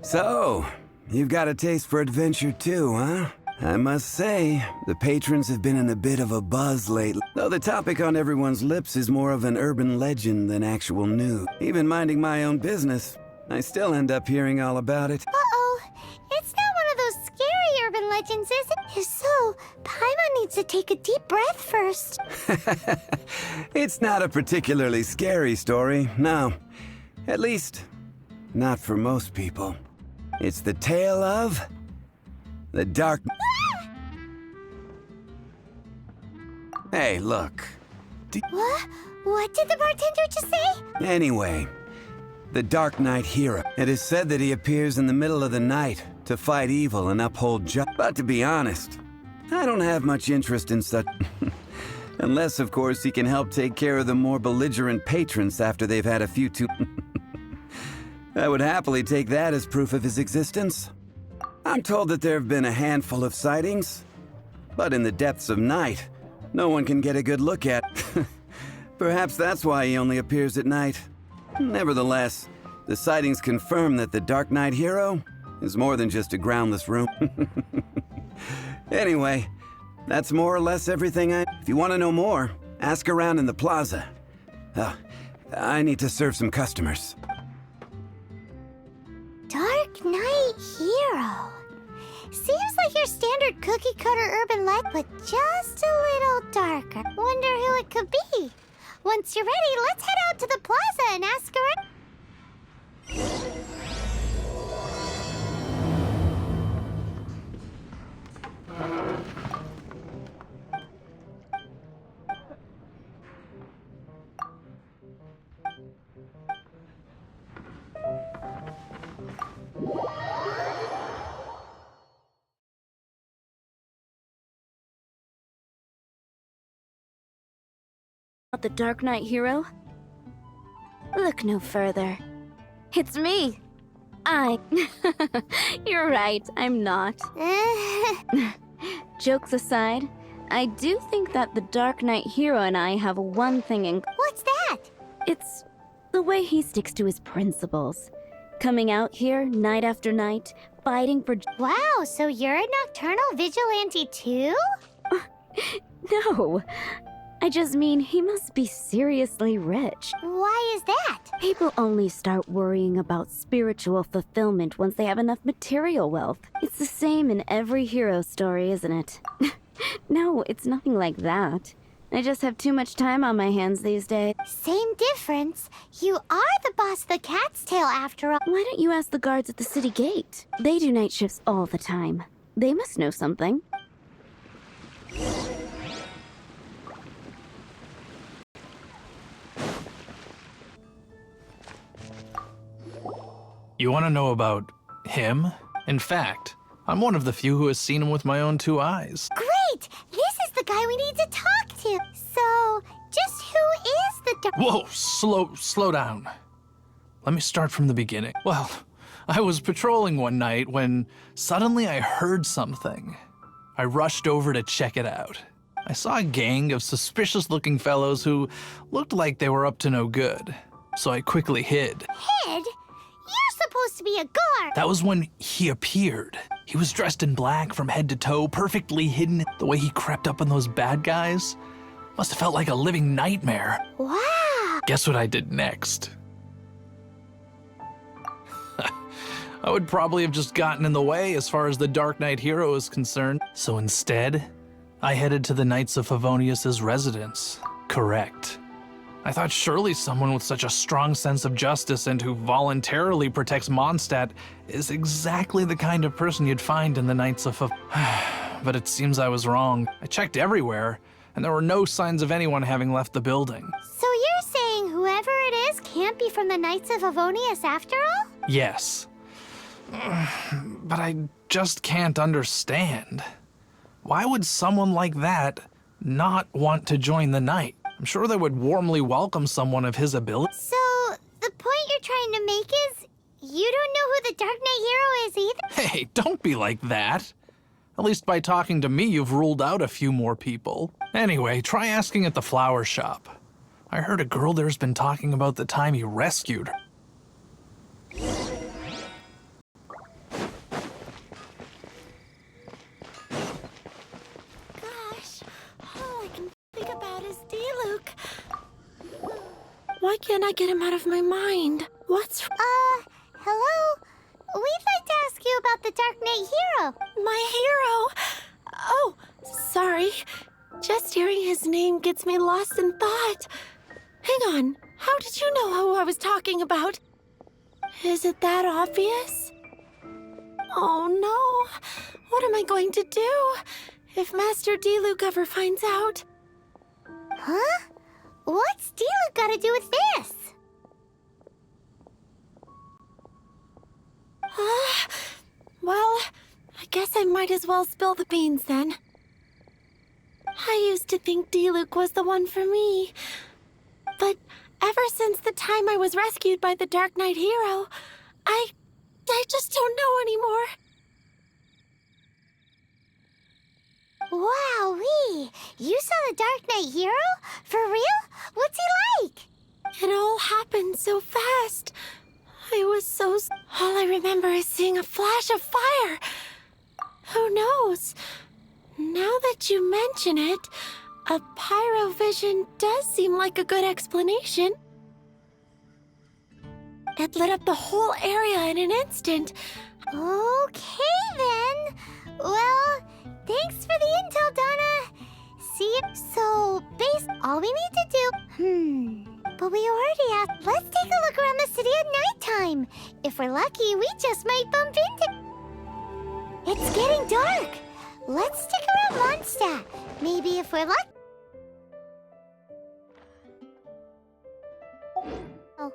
So, you've got a taste for adventure too, huh? I must say, the patrons have been in a bit of a buzz lately. Though the topic on everyone's lips is more of an urban legend than actual news. Even minding my own business, I still end up hearing all about it. Uh-oh. It's not one of those scary urban legends, is it? If so, Paimon needs to take a deep breath first. It's not a particularly scary story, no. At least, not for most people. It's the tale of the Dark... Hey, look. What? What did the bartender just say? Anyway, the Darknight hero. It is said that he appears in the middle of the night to fight evil and uphold justice. But to be honest, I don't have much interest in such... Unless, of course, he can help take care of the more belligerent patrons after they've had a few too... I would happily take that as proof of his existence. I'm told that there have been a handful of sightings, but in the depths of night, no one can get a good look at. Perhaps that's why he only appears at night. Nevertheless, the sightings confirm that the Darknight hero is more than just a groundless rumor. Anyway, that's more or less everything If you want to know more, ask around in the plaza. I need to serve some customers. Darknight hero. Seems like your standard cookie-cutter urban legend, but just a little darker. Wonder who it could be. Once you're ready, let's head out to the plaza and ask around. The Darknight hero? Look no further. It's me! You're right, I'm not. Jokes aside, I do think that the Darknight hero and I have one thing in... What's that? It's the way he sticks to his principles. Coming out here night after night, fighting for... Wow, so you're a nocturnal vigilante too? No. I just mean he must be seriously rich. Why is that? People only start worrying about spiritual fulfillment once they have enough material wealth. It's the same in every hero story, isn't it? No, it's nothing like that. I just have too much time on my hands these days. Same difference. You are the boss of the Cat's Tail after all. Why don't you ask the guards at the city gate? They do night shifts all the time. They must know something. You want to know about him? In fact, I'm one of the few who has seen him with my own two eyes. Great! This is the guy we need to talk to. So, just who is the Whoa, slow down. Let me start from the beginning. Well, I was patrolling one night when suddenly I heard something. I rushed over to check it out. I saw a gang of suspicious-looking fellows who looked like they were up to no good. So I quickly hid. Hid? You're supposed to be a guard! That was when he appeared. He was dressed in black from head to toe, perfectly hidden. The way he crept up on those bad guys must have felt like a living nightmare. Wow! Guess what I did next? I would probably have just gotten in the way as far as the Darknight hero is concerned. So instead, I headed to the Knights of Favonius's residence. Correct. I thought surely someone with such a strong sense of justice and who voluntarily protects Mondstadt is exactly the kind of person you'd find in the Knights of But it seems I was wrong. I checked everywhere, and there were no signs of anyone having left the building. So you're saying whoever it is can't be from the Knights of Favonius after all? Yes. But I just can't understand. Why would someone like that not want to join the Knight? I'm sure they would warmly welcome someone of his ability. So, the point you're trying to make is, you don't know who the Dark Knight hero is either? Hey, don't be like that. At least by talking to me, you've ruled out a few more people. Anyway, try asking at the flower shop. I heard a girl there's been talking about the time he rescued her. Gosh, all I can think about is D-Luke. Why can't I get him out of my mind? What's... Hello? We'd like to ask you about the Darknight hero. my hero? Oh, sorry. Just hearing his name gets me lost in thought. Hang on, how did you know who I was talking about? Is it that obvious? Oh no, what am I going to do if Master D-Luke ever finds out? Huh? What's D-Luke got to do with this? Well, I guess I might as well spill the beans then. I used to think D-Luke was the one for me. But ever since the time I was rescued by the Darknight hero, I just don't know anymore. Wowee! You saw the Darknight hero? For real? What's he like? It all happened so fast. I was so... All I remember is seeing a flash of fire. Who knows? Now that you mention it, a pyrovision does seem like a good explanation. It lit up the whole area in an instant. Okay then. Well, thanks for the intel, Donna. See, so all we need to do... But we already asked. Let's take a look around the city at nighttime. If we're lucky, we just might bump into... It's getting dark. Let's stick around Mondstadt. Maybe if we're lucky... Oh.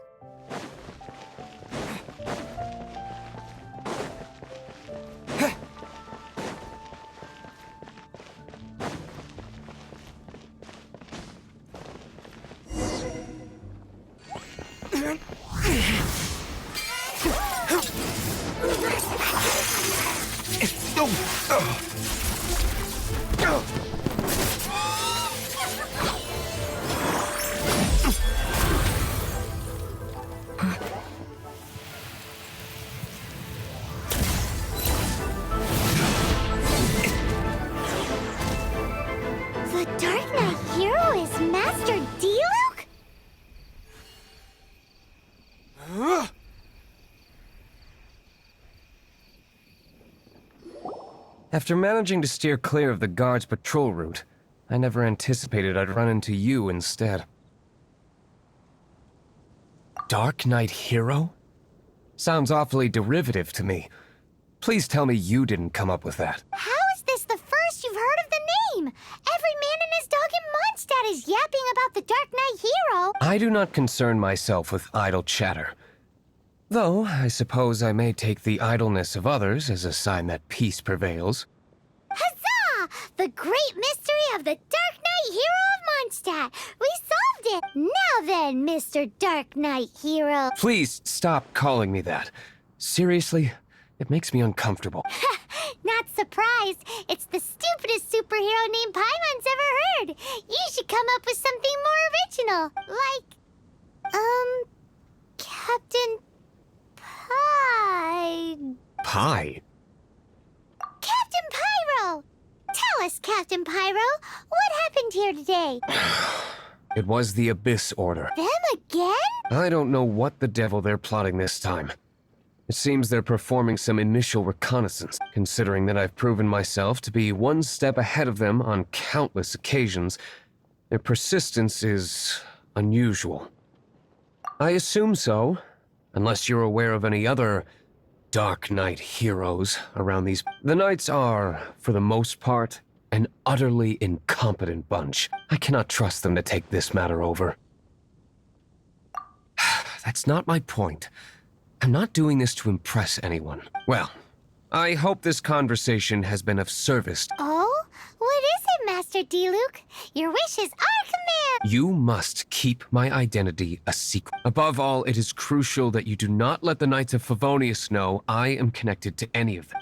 The Darknight hero is Master D-Luke? After managing to steer clear of the guard's patrol route, I never anticipated I'd run into you instead. Darknight hero? Sounds awfully derivative to me. Please tell me you didn't come up with that. How is this the first you've heard of the name? Every man and his dog in Mondstadt is yapping about the Darknight hero. I do not concern myself with idle chatter. Though, I suppose I may take the idleness of others as a sign that peace prevails. Huzzah! The great mystery of the Darknight hero of Mondstadt. We solved it. Now then, Mr. Darknight hero. Please stop calling me that. Seriously, it makes me uncomfortable. Not surprised. It's the stupidest superhero name Paimon's ever heard. You should come up with something more original. Like, Captain Pie. Pie? Captain Pyro! Tell us, Captain Pyro, what happened here today? It was the Abyss Order. Them again? I don't know what the devil they're plotting this time. It seems they're performing some initial reconnaissance, considering that I've proven myself to be one step ahead of them on countless occasions. Their persistence is unusual. I assume so, unless you're aware of any other Darknight heroes around these. The Knights are, for the most part, an utterly incompetent bunch. I cannot trust them to take this matter over. That's not my point. I'm not doing this to impress anyone. Well, I hope this conversation has been of service. Oh? What is it, Master D-Luke? Your wish is our command! You must keep my identity a secret. Above all, it is crucial that you do not let the Knights of Favonius know I am connected to any of them.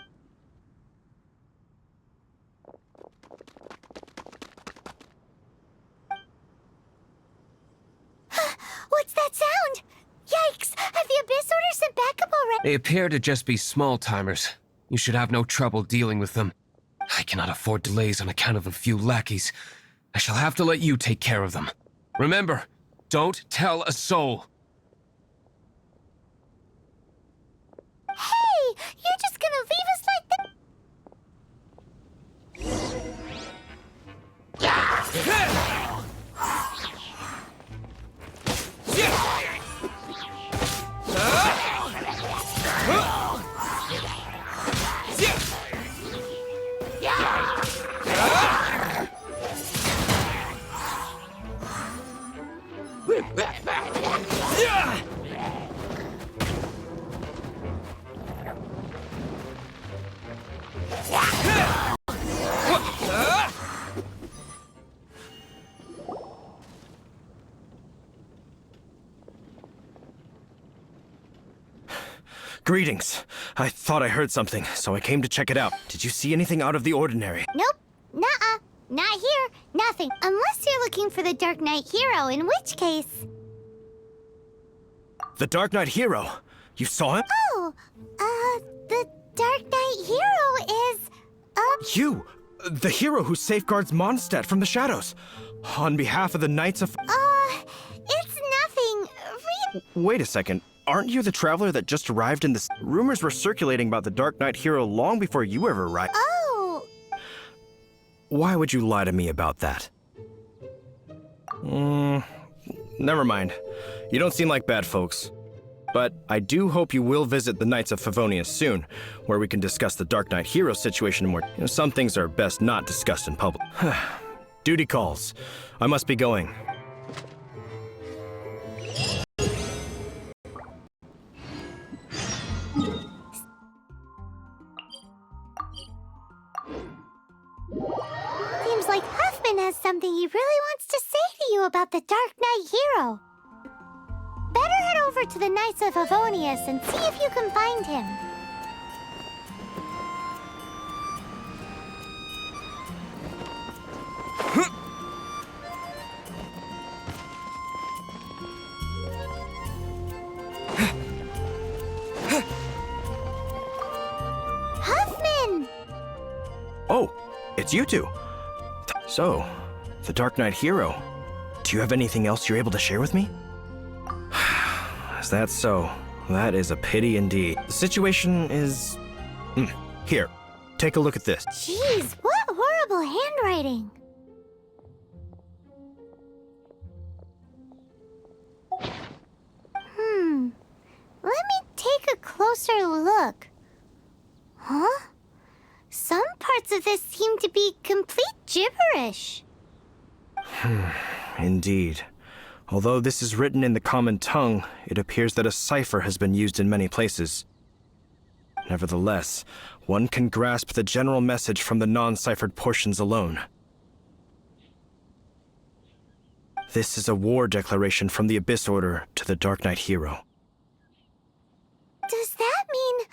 They appear to just be small-timers. You should have no trouble dealing with them. I cannot afford delays on account of a few lackeys. I shall have to let you take care of them. Remember, don't tell a soul. Hey, you're just gonna leave us like that? Greetings. I thought I heard something, so I came to check it out. Did you see anything out of the ordinary? Nope. Nuh-uh. Not here. Nothing. Unless you're looking for the Darknight hero, in which case... The Darknight hero? You saw him? Oh, the Darknight hero is... You! The hero who safeguards Mondstadt from the shadows. On behalf of the Knights of... it's nothing. Wait a second. Aren't you the traveler that just arrived in this? Rumors were circulating about the Darknight hero long before you ever arrived. Oh, Why would you lie to me about that? Never mind. You don't seem like bad folks. But I do hope you will visit the Knights of Favonius soon, where we can discuss the Darknight hero situation more. Some things are best not discussed in public. Duty calls. I must be going. seems like Huffman has something he really wants to say to you about the Darknight hero. Better head over to the Knights of Favonius and see if you can find him. Huffman! Oh, it's you two. So, the Darknight hero. Do you have anything else you're able to share with me? Is that so? That is a pity indeed. The situation is... Here, take a look at this. Jeez, what horrible handwriting. Let me take a closer look. Huh? Some parts of this seem to be complete gibberish. Indeed. Although this is written in the common tongue, it appears that a cipher has been used in many places. Nevertheless, one can grasp the general message from the non-ciphered portions alone. This is a war declaration from the Abyss Order to the Darknight hero. Does that mean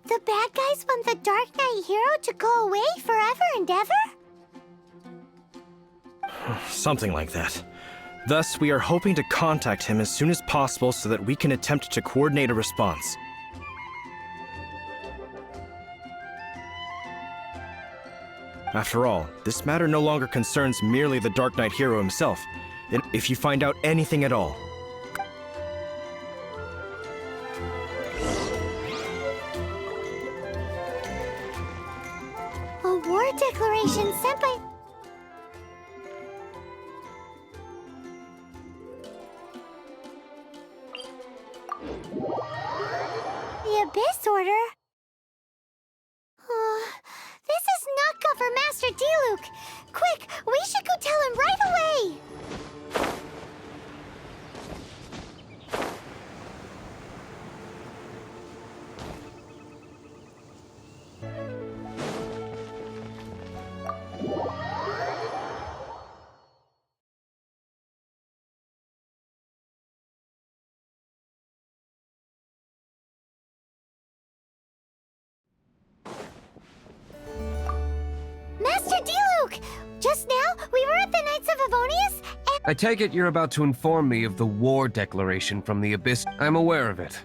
the bad guys want the Darknight hero to go away forever and ever? Something like that. Thus, we are hoping to contact him as soon as possible so that we can attempt to coordinate a response. After all, this matter no longer concerns merely the Darknight hero himself. If you find out anything at all, A war declaration sent by... The Abyss Order? This is not good for Master Diluc. Quick, we should go tell him right away! Master Diluc! Just now, we were at the Knights of Favonius, and... I take it you're about to inform me of the war declaration from the Abyss. I'm aware of it.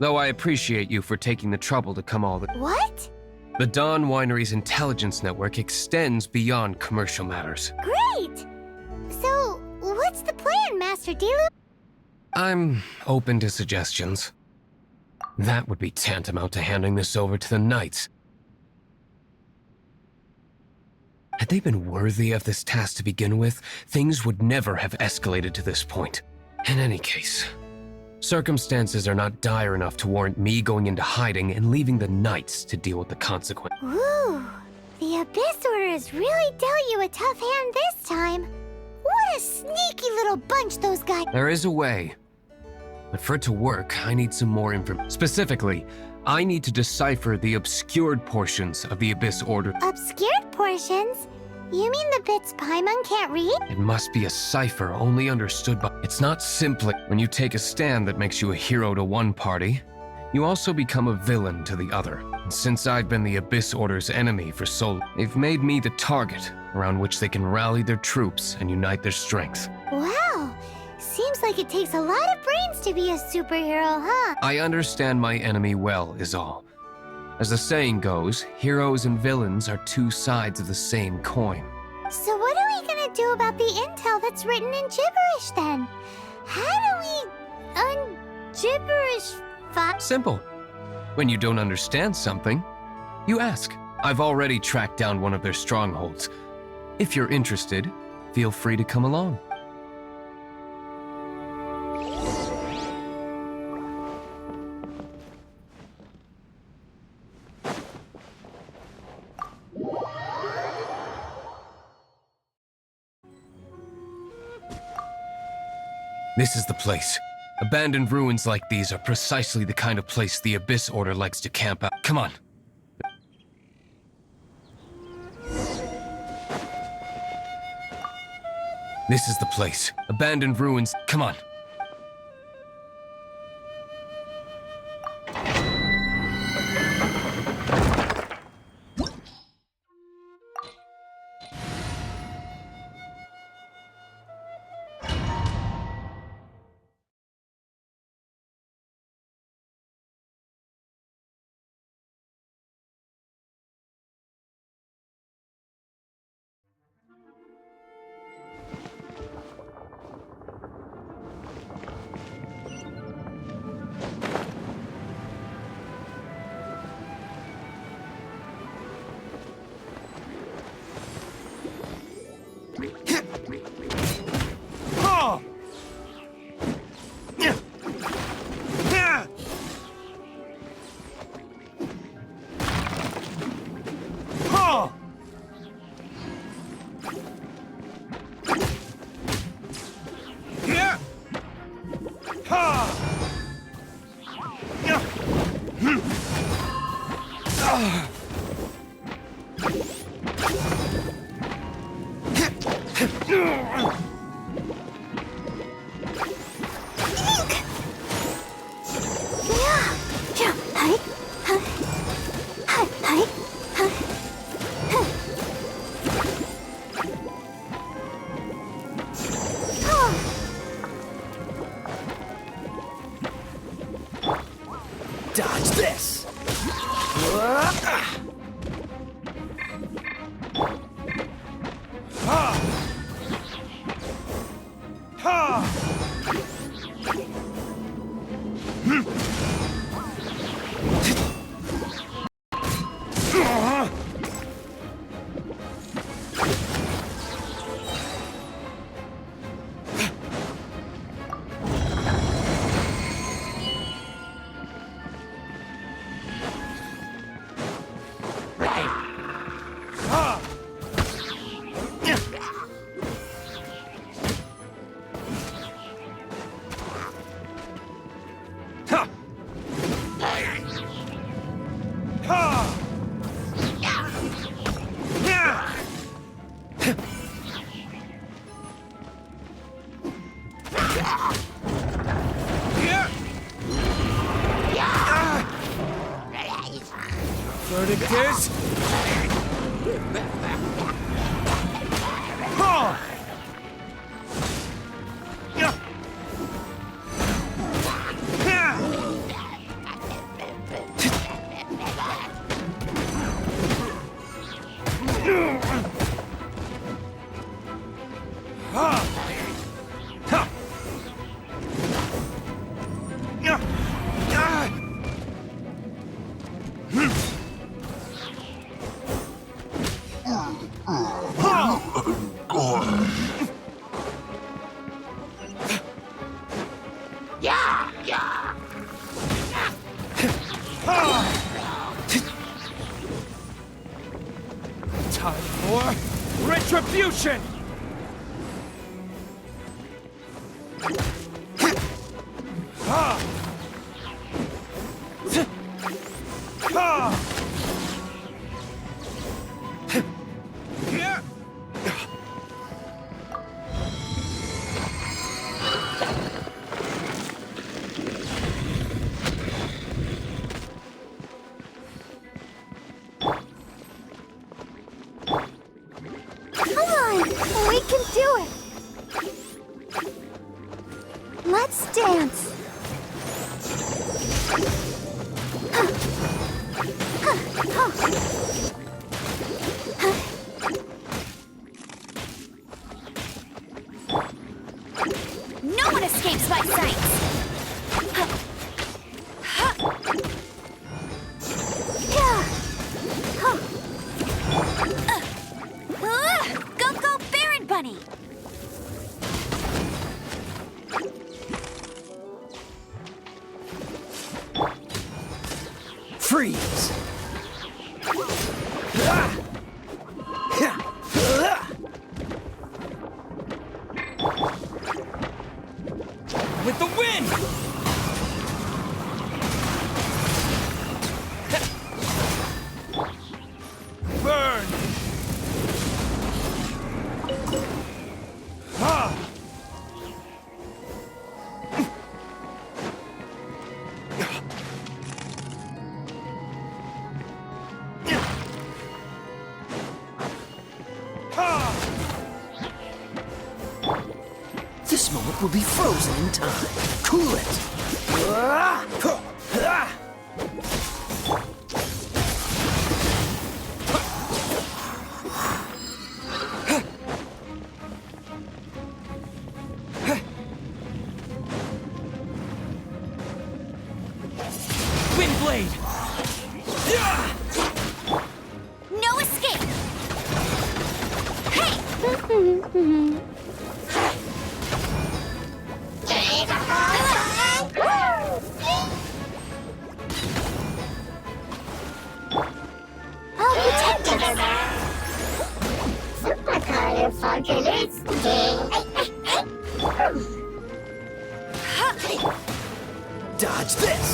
though I appreciate you for taking the trouble to come all the... What? The Dawn Winery's intelligence network extends beyond commercial matters. Great! So, what's the plan, Master Dilu? I'm open to suggestions. That would be tantamount to handing this over to the Knights. Had they been worthy of this task to begin with, things would never have escalated to this point. In any case, circumstances are not dire enough to warrant me going into hiding and leaving the Knights to deal with the consequence. Ooh, the Abyss Order has really dealt you a tough hand this time. What a sneaky little bunch those guys... There is a way. But for it to work, I need some more information. Specifically, I need to decipher the obscured portions of the Abyss Order. Obscured portions? You mean the bits Paimon can't read? It must be a cipher only understood by... It's not simply when you take a stand that makes you a hero to one party, you also become a villain to the other. And since I've been the Abyss Order's enemy for so long, they've made me the target around which they can rally their troops and unite their strength. Wow, seems like it takes a lot of brains to be a superhero, huh? I understand my enemy well, is all. As the saying goes, heroes and villains are two sides of the same coin. So what are we gonna do about the intel that's written in gibberish then? How do we un-gibberish Simple. When you don't understand something, you ask. I've already tracked down one of their strongholds. If you're interested, feel free to come along. This is the place. Abandoned ruins like these are precisely the kind of place the Abyss Order likes to camp out. Come on. This is the place. Abandoned ruins. Come on. Dodge this! Verdict is... retribution! Ha! Ha! Come on, we can do it. Let's dance. No one escapes my sights! Go, go, Baron Bunny! Freeze! With the wind! Burn! Ha! This moment will be frozen in time. Cool it. Windblade! No escape! Hey! I'll protect us. Dodge this.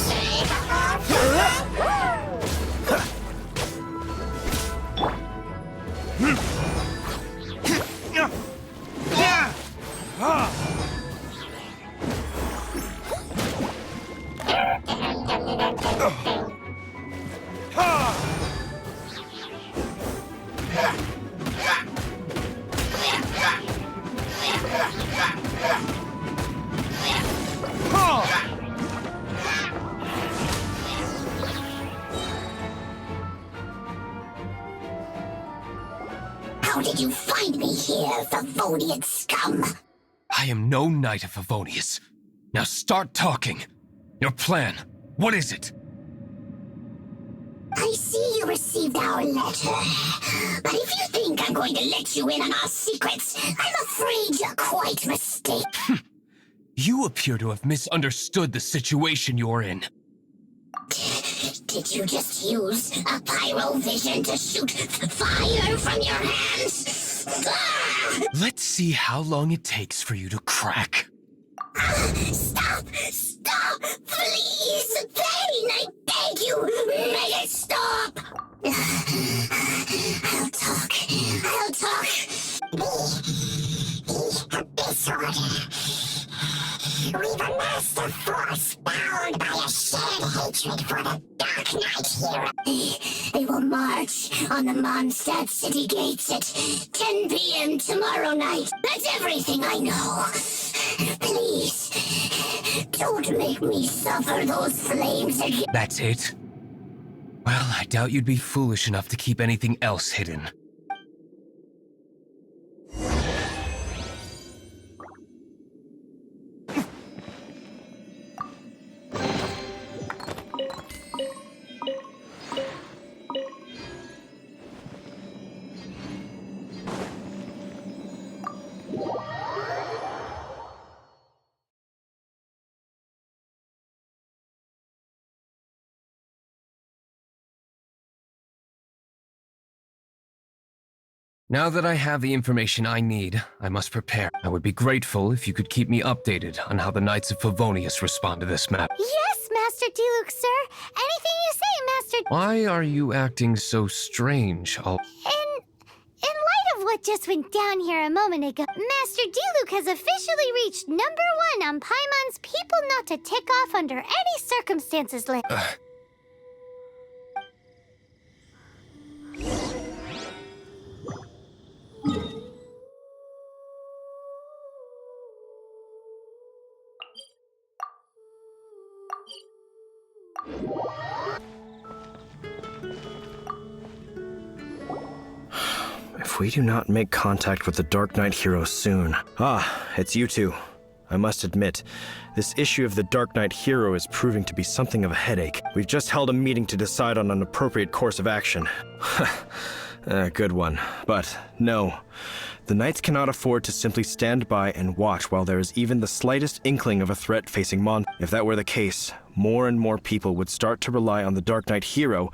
How did you find me here, Favonian scum? I am no knight of Favonius. Now start talking. Your plan, what is it? I see you received our letter. But if you think I'm going to let you in on our secrets, I'm afraid you're quite mistaken. You appear to have misunderstood the situation you're in. Did you just use a pyrovision to shoot fire from your hands? Ah! Let's see how long it takes for you to crack. Stop! Stop! Please! Pain! I beg you! Make it stop! I'll talk. I'll talk. The Abyss Order. We've amassed a force bound by a shared hatred for the Darknight hero. They will march on the Mondstadt city gates at 10 p.m. tomorrow night. That's everything I know. Please, don't make me suffer those flames again. That's it? Well, I doubt you'd be foolish enough to keep anything else hidden. Now that I have the information I need, I must prepare. I would be grateful if you could keep me updated on how the Knights of Favonius respond to this matter. Yes, Master Diluc, sir. Anything you say, Master... Why are you acting so strange? In light of what just went down here a moment ago, Master Diluc has officially reached #1 on Paimon's people not to tick off under any circumstances list. If we do not make contact with the Darknight hero soon... Ah, it's you two. I must admit, this issue of the Darknight hero is proving to be something of a headache. We've just held a meeting to decide on an appropriate course of action. Good one. But no, the Knights cannot afford to simply stand by and watch while there is even the slightest inkling of a threat facing Mon. If that were the case, more and more people would start to rely on the Darknight hero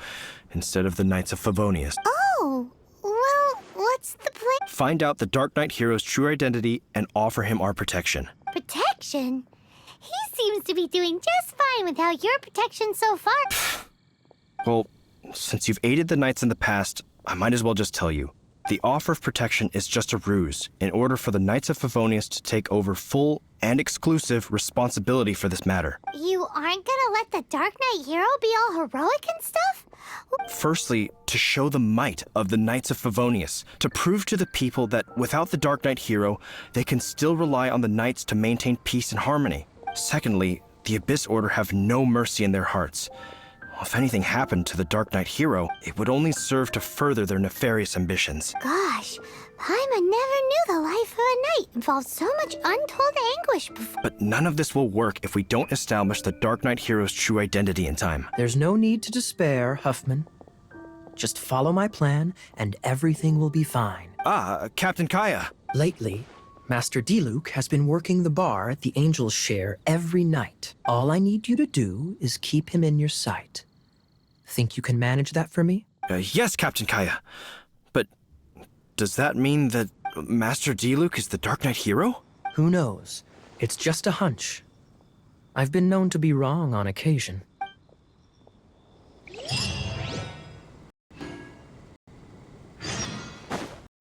instead of the Knights of Favonius. Oh, well, what's the plan? Find out the Darknight hero's true identity and offer him our protection. Protection? He seems to be doing just fine without your protection so far. Well, since you've aided the Knights in the past, I might as well just tell you. The offer of protection is just a ruse in order for the Knights of Favonius to take over full and exclusive responsibility for this matter. You aren't gonna let the Dark Knight hero be all heroic and stuff? Firstly, to show the might of the Knights of Favonius, to prove to the people that without the Dark Knight hero, they can still rely on the Knights to maintain peace and harmony. Secondly, the Abyss Order have no mercy in their hearts. If anything happened to the Dark Knight hero, it would only serve to further their nefarious ambitions. Gosh, Paimon never knew the life of a knight involved so much untold anguish before. But none of this will work if we don't establish the Dark Knight hero's true identity in time. There's no need to despair, Huffman. Just follow my plan, and everything will be fine. Captain Kaya. Lately, Master Diluc has been working the bar at the Angel's Share every night. All I need you to do is keep him in your sight. Think you can manage that for me? Yes, Captain Kaya. But does that mean that Master Diluc is the Dark Knight hero? Who knows? It's just a hunch. I've been known to be wrong on occasion.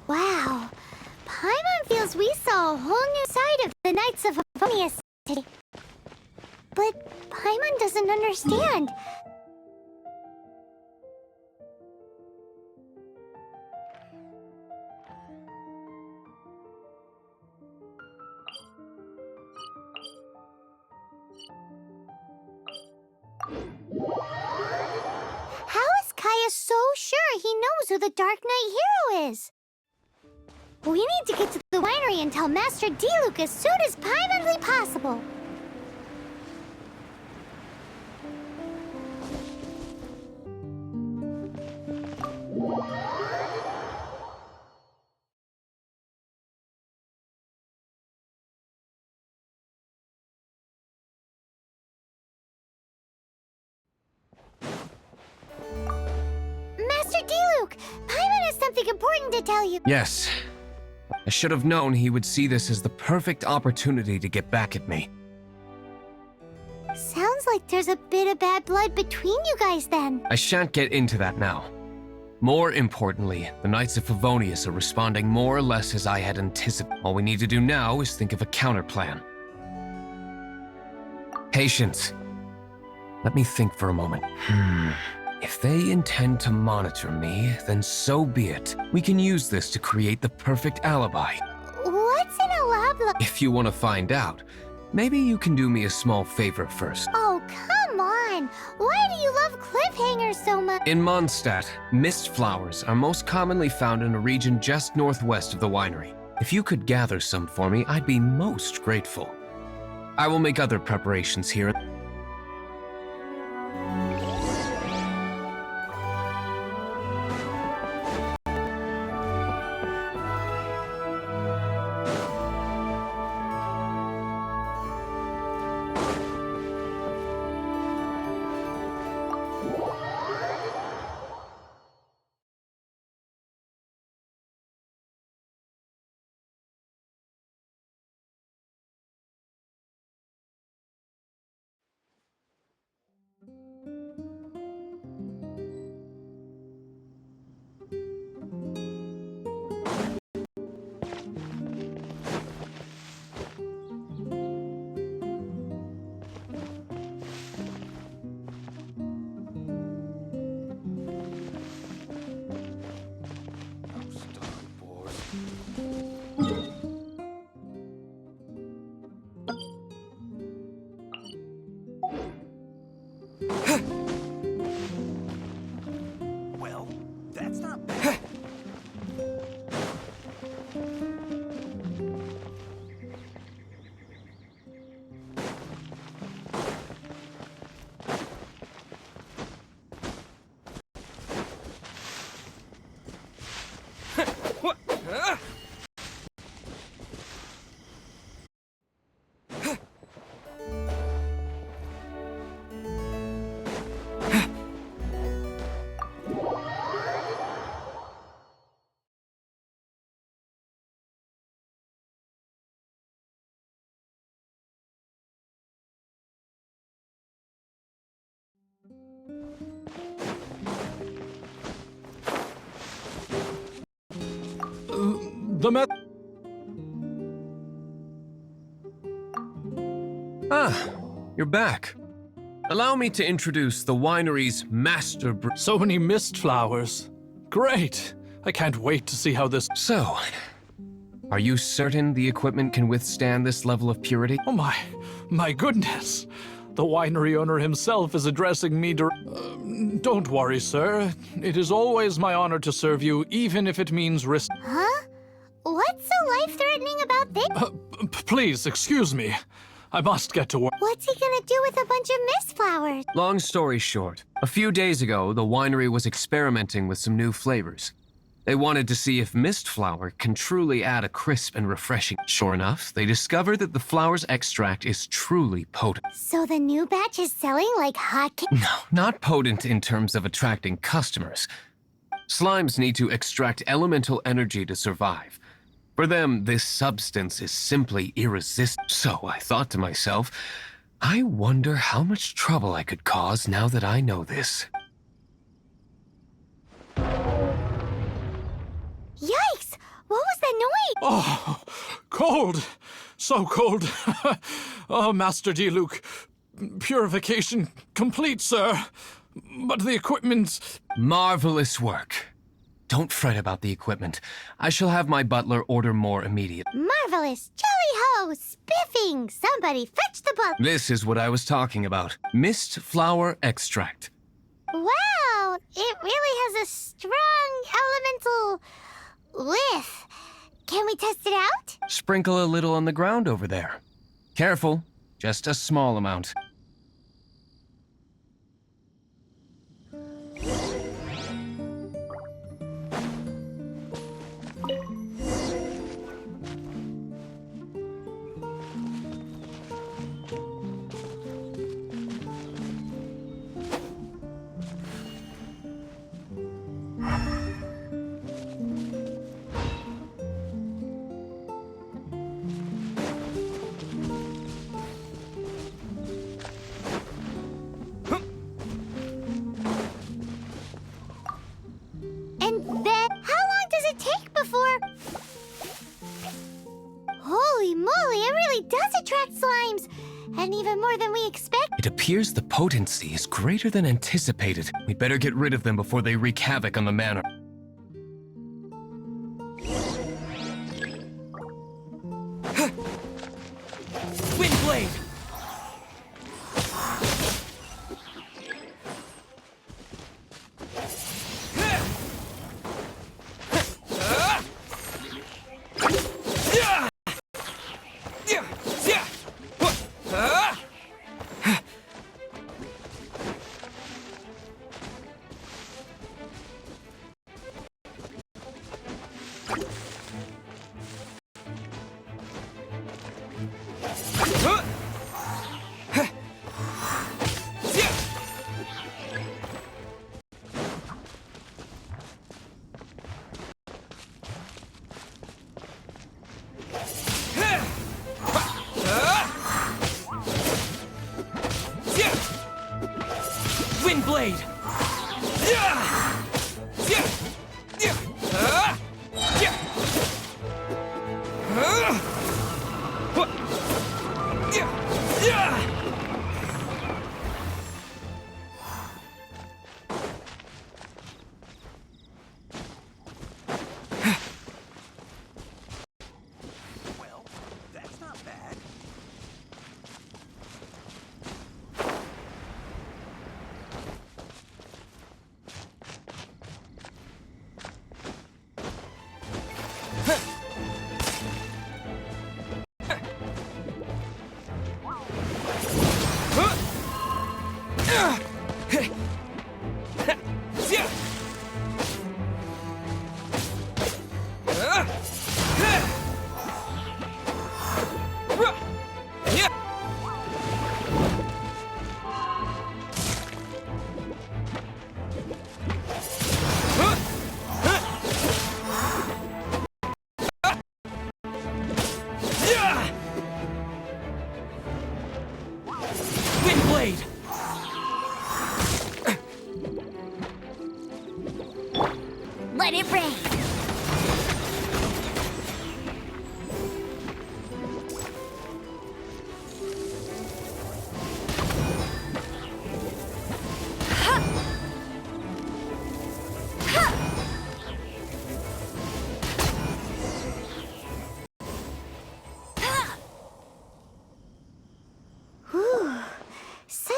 Wow, Paimon feels we saw a whole new side of the Knights of Favonius today. But Paimon doesn't understand. How is Kaya so sure he knows who the Dark Knight hero is? We need to get to the winery and tell Master Diluc as soon as privately possible. Master Diluc, Paimon has something important to tell you. Yes. I should have known he would see this as the perfect opportunity to get back at me. Sounds like there's a bit of bad blood between you guys then. I shan't get into that now. More importantly, the Knights of Favonius are responding more or less as I had anticipated. All we need to do now is think of a counterplan. Patience. Let me think for a moment. If they intend to monitor me, then so be it. We can use this to create the perfect alibi. What's an alabla? If you want to find out, maybe you can do me a small favor first. Oh, come on. Why do you love cliffhangers so much? In Mondstadt, mist flowers are most commonly found in a region just northwest of the winery. If you could gather some for me, I'd be most grateful. I will make other preparations here. Ah, you're back. Allow me to introduce the winery's master So many mist flowers. Great. I can't wait to see how this. So, are you certain the equipment can withstand this level of purity? Oh my goodness. The winery owner himself is addressing me don't worry, sir. It is always my honor to serve you, even if it means risk. Huh? What's so life-threatening about this? Please, excuse me. I must get to work. What's he gonna do with a bunch of mist flowers? Long story short, a few days ago, the winery was experimenting with some new flavors. They wanted to see if mist flower can truly add a crisp and refreshing. Sure enough, they discovered that the flower's extract is truly potent. So the new batch is selling like hotcakes? No, not potent in terms of attracting customers. Slimes need to extract elemental energy to survive. For them, this substance is simply irresistible. So I thought to myself, I wonder how much trouble I could cause now that I know this. Yikes! What was that noise? Oh, cold. So cold. Oh, Master D-Luke. Purification complete, sir. But the equipment... Marvelous work. Don't fret about the equipment. I shall have my butler order more immediately. Marvelous! Jolly-ho! Spiffing! Somebody fetch the butler! This is what I was talking about. Mist flower extract. Wow! It really has a strong elemental whiff. Can we test it out? Sprinkle a little on the ground over there. Careful, just a small amount. And then, how long does it take before... Holy moly, it really does attract slimes! And even more than we expect. It appears the potency is greater than anticipated. We'd better get rid of them before they wreak havoc on the manor. Windblade! Windblade! Well, that's not bad. Windblade! Let it rain!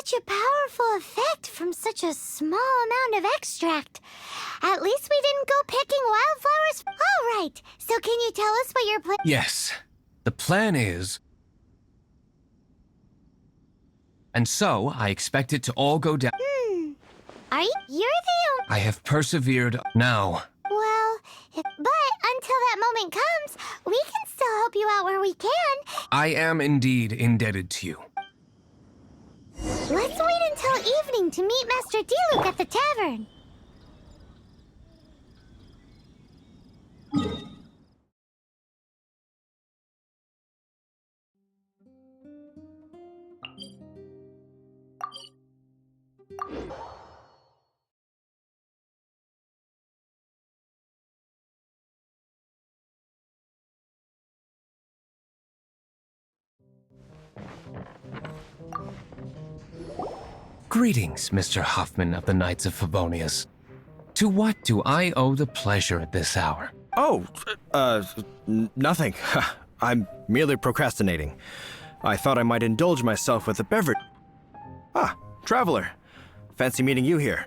such a powerful effect from such a small amount of extract. At least we didn't go picking wildflowers. All right, so can you tell us what your plan— Yes. The plan is... And so, I expect it to all go down. Are you— You're the I have persevered now. Well, but until that moment comes, we can still help you out where we can. I am indeed indebted to you. Let's wait until evening to meet Master Diluc at the tavern. Greetings, Mr. Huffman of the Knights of Favonius. To what do I owe the pleasure at this hour? Oh, nothing. I'm merely procrastinating. I thought I might indulge myself with a beverage. Ah, traveler. Fancy meeting you here.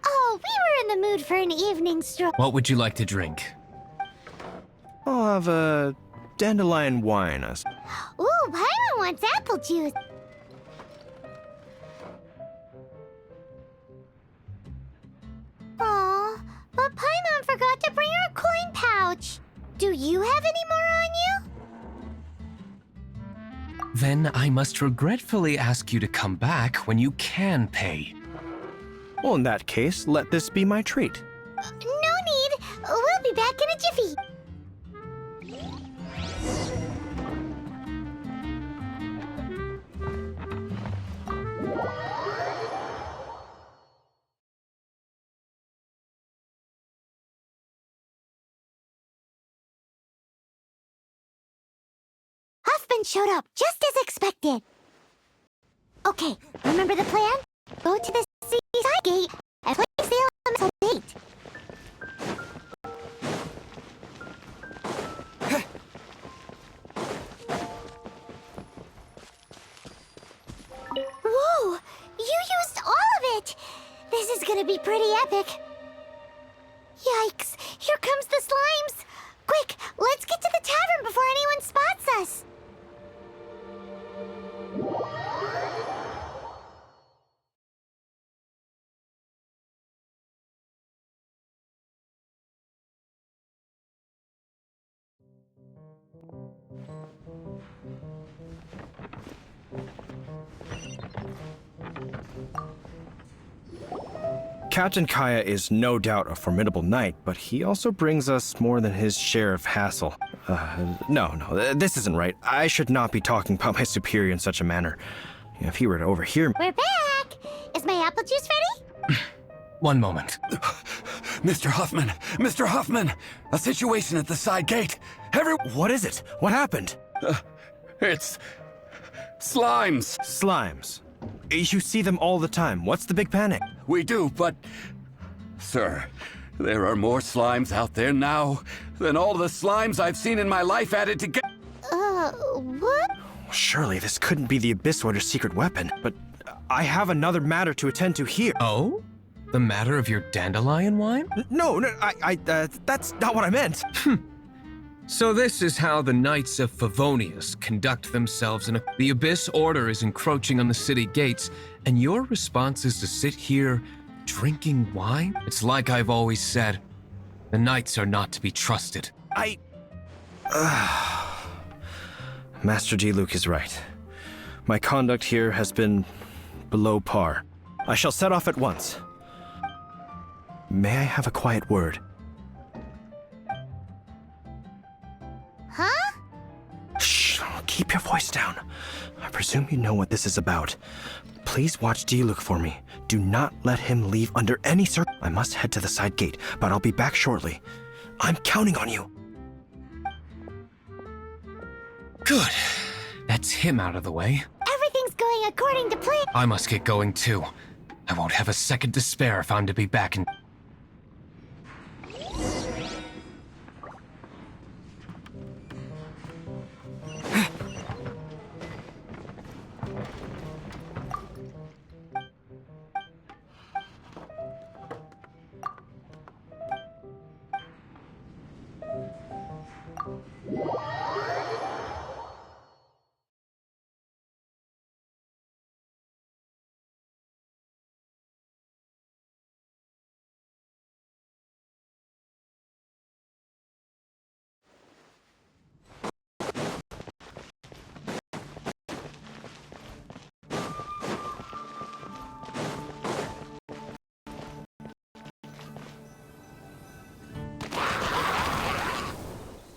Oh, we were in the mood for an evening stroll. What would you like to drink? I'll have a dandelion wine. Ooh, Paimon wants apple juice. Aw, but Paimon forgot to bring her coin pouch. Do you have any more on you? Then I must regretfully ask you to come back when you can pay. Well, in that case, let this be my treat. No need. We'll be back in a jiffy. Huffman showed up just as expected. Okay, remember the plan? Go to the seaside gate and place the elemental gate. Whoa! You used all of it! This is gonna be pretty epic. Yikes! Here comes the slimes! Quick, let's get to the tavern before anyone spots us! Captain Kaya is no doubt a formidable knight, but he also brings us more than his share of hassle. No, this isn't right. I should not be talking about my superior in such a manner. If he were to overhear me— We're back! Is my apple juice ready? One moment. Mr. Huffman! Mr. Huffman! A situation at the side gate! What is it? What happened? It's... slimes! Slimes. You see them all the time. What's the big panic? We do, but... Sir, there are more slimes out there now than all the slimes I've seen in my life added together. What? Surely this couldn't be the Abyss Warder's secret weapon, but I have another matter to attend to here. Oh? The matter of your dandelion wine? No, that's not what I meant. So this is how the Knights of Favonius conduct themselves in a... The Abyss Order is encroaching on the city gates, and your response is to sit here drinking wine? It's like I've always said, the Knights are not to be trusted. Master Diluc is right. My conduct here has been below par. I shall set off at once. May I have a quiet word? Huh? Shh, keep your voice down. I presume you know what this is about. Please watch Diluc for me. Do not let him leave under any circumstance. I must head to the side gate, but I'll be back shortly. I'm counting on you. Good. That's him out of the way. Everything's going according to plan. I must get going too. I won't have a second to spare if I'm to be back in...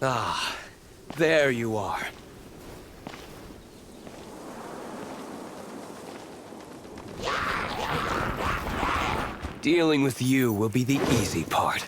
Ah, there you are. Dealing with you will be the easy part.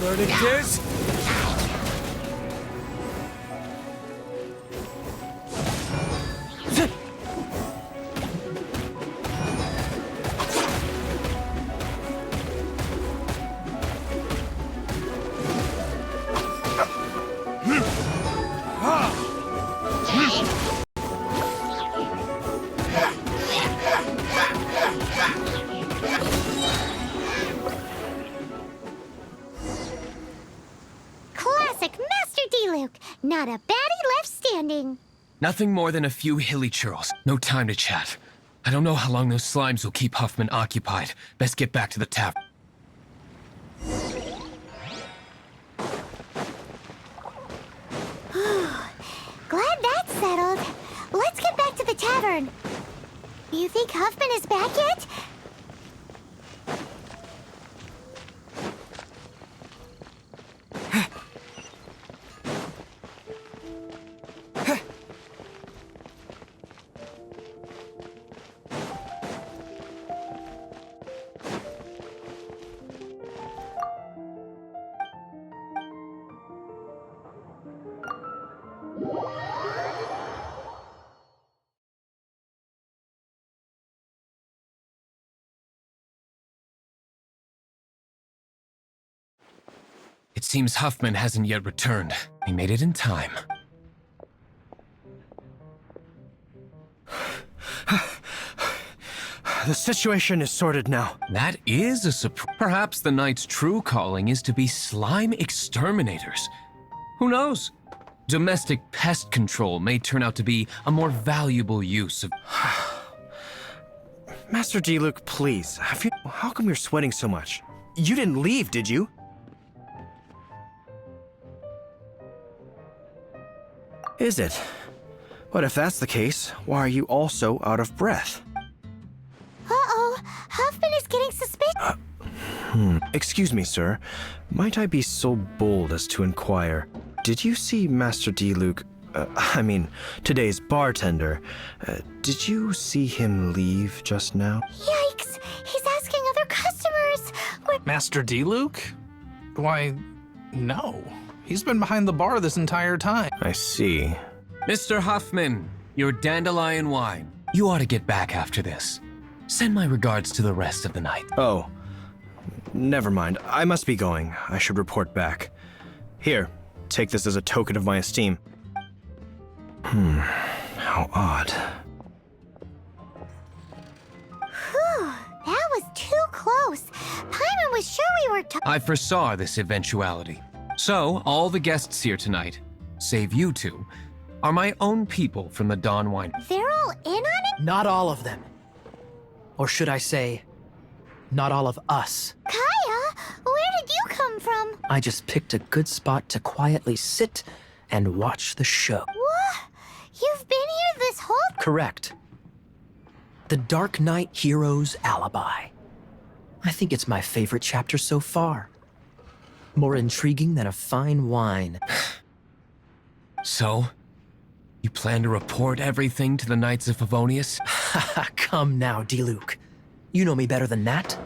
Verdict is... Classic Master D-Luke. Not a baddie left standing. Nothing more than a few hilly churls. No time to chat. I don't know how long those slimes will keep Huffman occupied. Best get back to the tavern. Glad that's settled. Let's get back to the tavern. You think Huffman is back yet? It seems Huffman hasn't yet returned. He made it in time. The situation is sorted now. That is a surprise. Perhaps the Knight's true calling is to be slime exterminators. Who knows? Domestic pest control may turn out to be a more valuable use of... Master D-Luke, please. How come you're sweating so much? You didn't leave, did you? Is it? But if that's the case, why are you also out of breath? Uh-oh. Huffman is getting suspicious. Excuse me, sir. Might I be so bold as to inquire, did you see Master D-Luke, today's bartender, did you see him leave just now? Yikes. He's asking other customers. Master D-Luke? Why, no. He's been behind the bar this entire time. I see. Mr. Huffman, your dandelion wine. You ought to get back after this. Send my regards to the rest of the night. Oh, never mind. I must be going. I should report back. Here, take this as a token of my esteem. How odd. Whew, that was too close. Paimon was sure we were I foresaw this eventuality. So, all the guests here tonight, save you two, are my own people from the Dawn Wine. They're all in on it? Not all of them. Or should I say, not all of us. Kaya, where did you come from? I just picked a good spot to quietly sit and watch the show. What? You've been here this whole... Correct. The Dark Knight Hero's Alibi. I think it's my favorite chapter so far. More intriguing than a fine wine. So, you plan to report everything to the Knights of Favonius? Come now, Diluc. You know me better than that.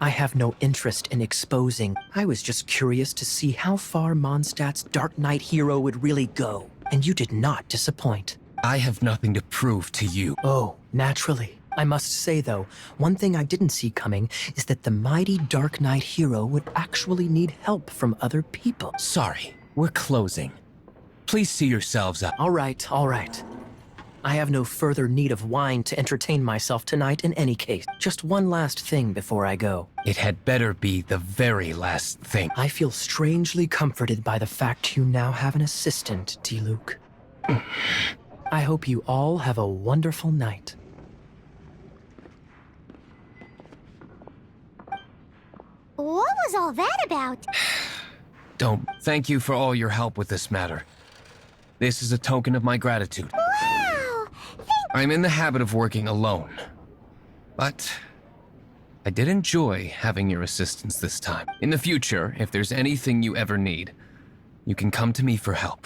I have no interest in exposing. I was just curious to see how far Mondstadt's Dark Knight hero would really go. And you did not disappoint. I have nothing to prove to you. Oh, naturally. I must say, though, one thing I didn't see coming is that the mighty Dark Knight hero would actually need help from other people. Sorry, we're closing. Please see yourselves out. All right, all right. I have no further need of wine to entertain myself tonight in any case. Just one last thing before I go. It had better be the very last thing. I feel strangely comforted by the fact you now have an assistant, Diluc. I hope you all have a wonderful night. What was all that about? Don't. Thank you for all your help with this matter. This is a token of my gratitude. Wow! I'm in the habit of working alone. But I did enjoy having your assistance this time. In the future, if there's anything you ever need, you can come to me for help.